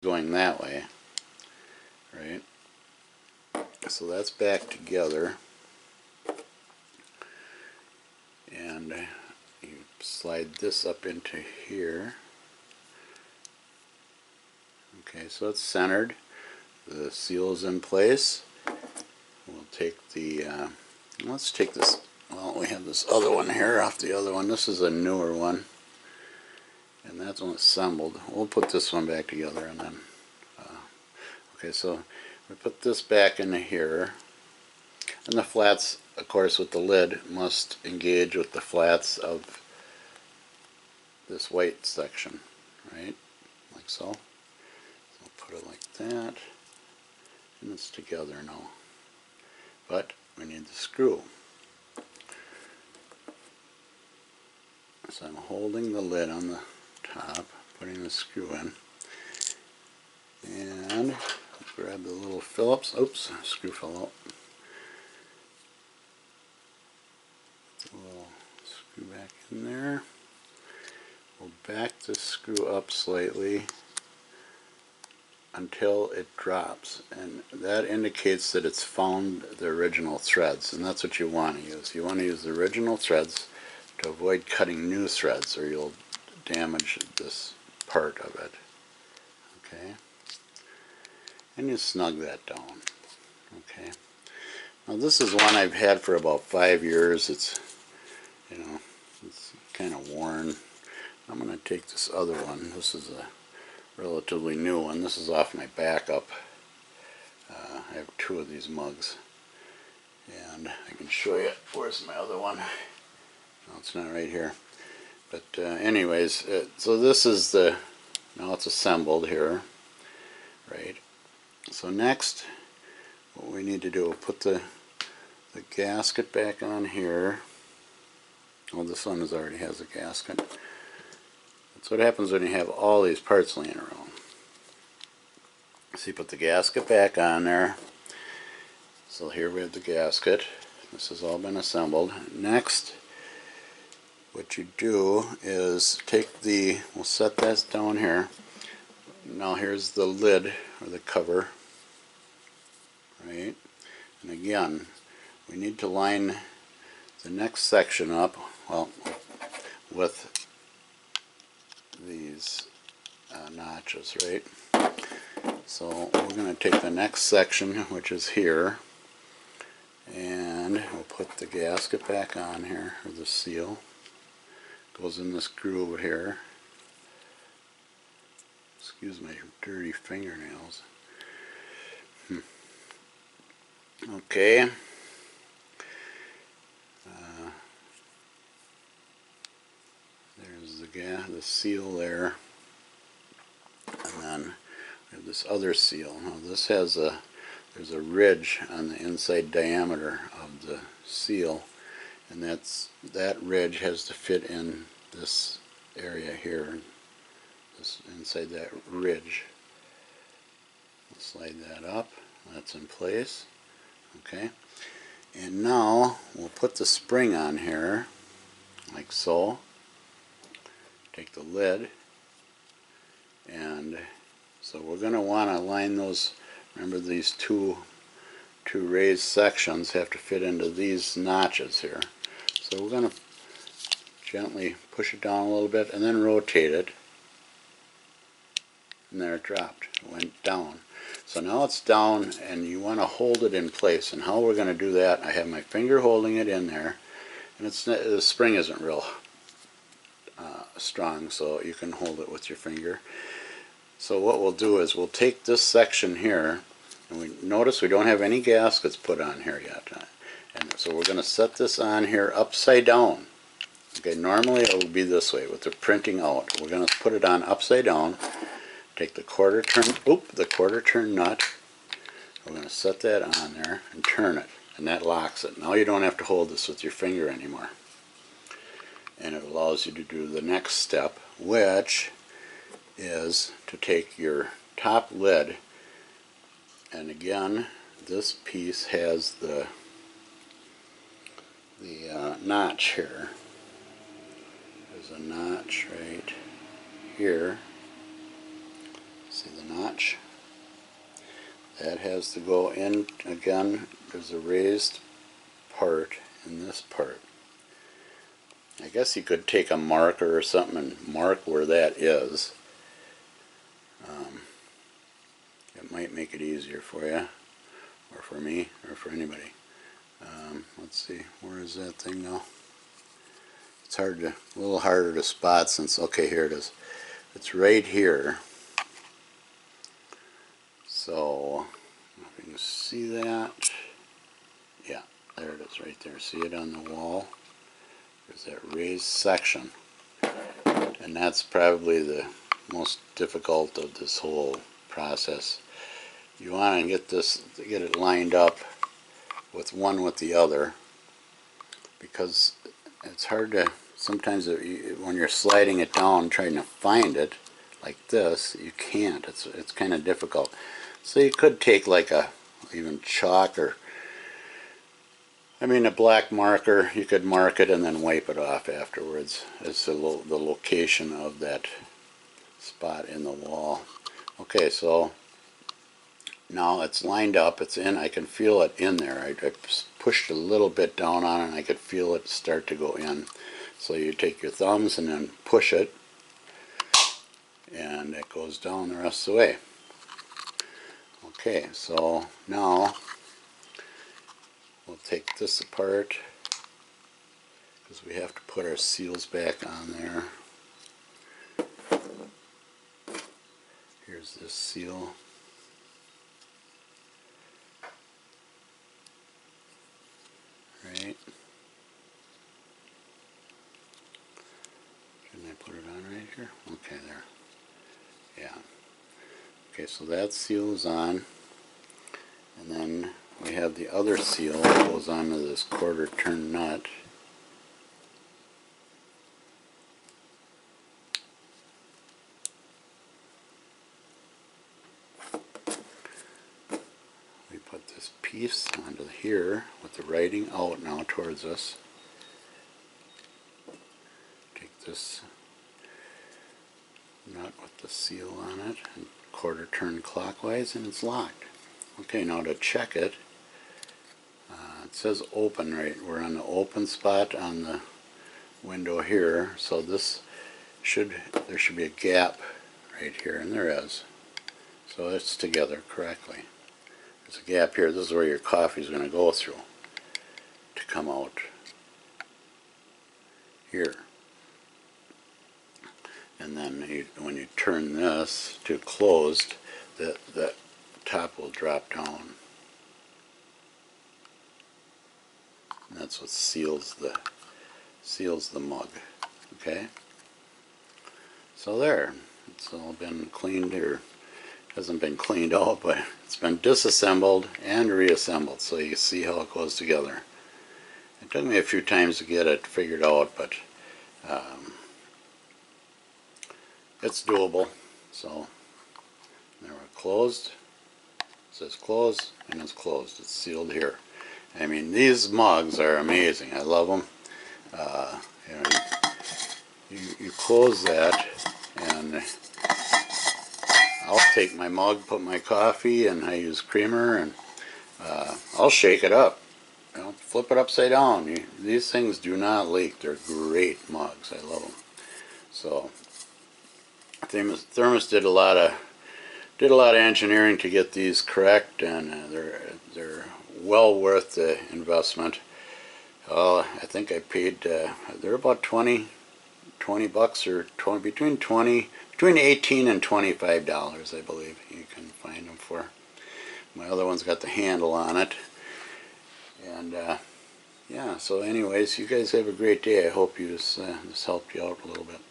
going that way, right? So that's back together, and you slide this up into here. Okay, so it's centered. The seal is in place. We'll take the, let's take this, well, we have this other one here off the other one. This is a newer one, and that's one assembled. We'll put this one back together, and then, okay, so we put this back into here, and the flats, of course, with the lid must engage with the flats of this white section, right, like so. So put it like that, and it's together now. But we need the screw. So I'm holding the lid on the top, putting the screw in, and grab the little Phillips. Oops, screw fell out. A little screw back in there. We'll back the screw up slightly until it drops, and that indicates that it's found the original threads, and that's what you want to use. You want to use the original threads to avoid cutting new threads, or you'll damage this part of it. Okay, and you snug that down. Okay, now this is one I've had for about 5 years. It's, you know, it's kind of worn. I'm going to take this other one. This is a relatively new one. This is off my backup. I have 2 of these mugs, and I can show you. Where's my other one? No, it's not right here. But anyways, so this is the, now it's assembled here, right? So next, what we need to do, we'll put the gasket back on here. Well, this one already has a gasket. That's what happens when you have all these parts laying around. So you put the gasket back on there. So here we have the gasket. This has all been assembled. Next, what you do is take the, we'll set that down here. Now here's the lid, or the cover, right? And again, we need to line the next section up, well, with these notches, right? So we're going to take the next section, which is here, and we'll put the gasket back on here, or the seal. Goes in this groove here. Excuse my dirty fingernails. Okay. There's the seal there, and then we have this other seal. Now this has there's a ridge on the inside diameter of the seal, and that ridge has to fit in this area here, this inside that ridge. We'll slide that up. That's in place. Okay, and now we'll put the spring on here, like so. Take the lid, and so we're going to want to line those. Remember, these two raised sections have to fit into these notches here. So we're going to gently push it down a little bit and then rotate it, and there it dropped. It went down. So now it's down, and you want to hold it in place. And how we're going to do that, I have my finger holding it in there, and the spring isn't real strong, so you can hold it with your finger. So what we'll do is we'll take this section here, and we notice we don't have any gaskets put on here yet, and so we're going to set this on here upside down. Okay, normally it will be this way with the printing out. We're going to put it on upside down. Take the quarter turn nut. We're going to set that on there and turn it, and that locks it. Now you don't have to hold this with your finger anymore. And it allows you to do the next step, which is to take your top lid, and again, this piece has the notch here. There's a notch right here. See the notch? That has to go in again. There's a raised part in this part. I guess you could take a marker or something and mark where that is. It might make it easier for you, or for me, or for anybody. Let's see, where is that thing now? It's a little harder to spot since, okay, here it is. It's right here. So, if you can see that, yeah, there it is right there. See it on the wall? There's that raised section. And that's probably the most difficult of this whole process. You want to get it lined up with one with the other, because it's hard to, sometimes when you're sliding it down trying to find it like this, you can't. It's kind of difficult. So you could take like even chalk, or I mean a black marker. You could mark it and then wipe it off afterwards as the location of that spot in the wall. Okay, so now it's lined up, it's in, I can feel it in there. I pushed a little bit down on it and I could feel it start to go in. So you take your thumbs and then push it, and it goes down the rest of the way. Okay, so now we'll take this apart because we have to put our seals back on there. Here's this seal. Right. Shouldn't I put it on right here? Okay, there. Yeah. Okay, so that seal is on. And then we have the other seal that goes onto this quarter turn nut. We put this piece onto here with the writing out now towards us. Take this nut with the seal on it and quarter turn clockwise, and it's locked. Okay, now to check it, it says open, right? We're on the open spot on the window here, so there should be a gap right here, and there is. So it's together correctly. There's a gap here. This is where your coffee is going to go through to come out here. And then when you turn this to closed, the top will drop down. And that's what seals the mug. Okay? So there. It's all been cleaned, or hasn't been cleaned out, but it's been disassembled and reassembled, so you see how it goes together. It took me a few times to get it figured out, but it's doable. So there, we're closed. It says close, and it's closed. It's sealed here. I mean, these mugs are amazing. I love them. You know, you close that, and I'll take my mug, put my coffee, and I use creamer, and I'll shake it up. You know, flip it upside down. These things do not leak. They're great mugs. I love them. So Thermos did a lot of engineering to get these correct, and they're well worth the investment. I think I paid they're about 20 bucks, or between 18 and $25, I believe you can find them for. My other one's got the handle on it. And yeah, so anyways, you guys have a great day. I hope this helped you out a little bit.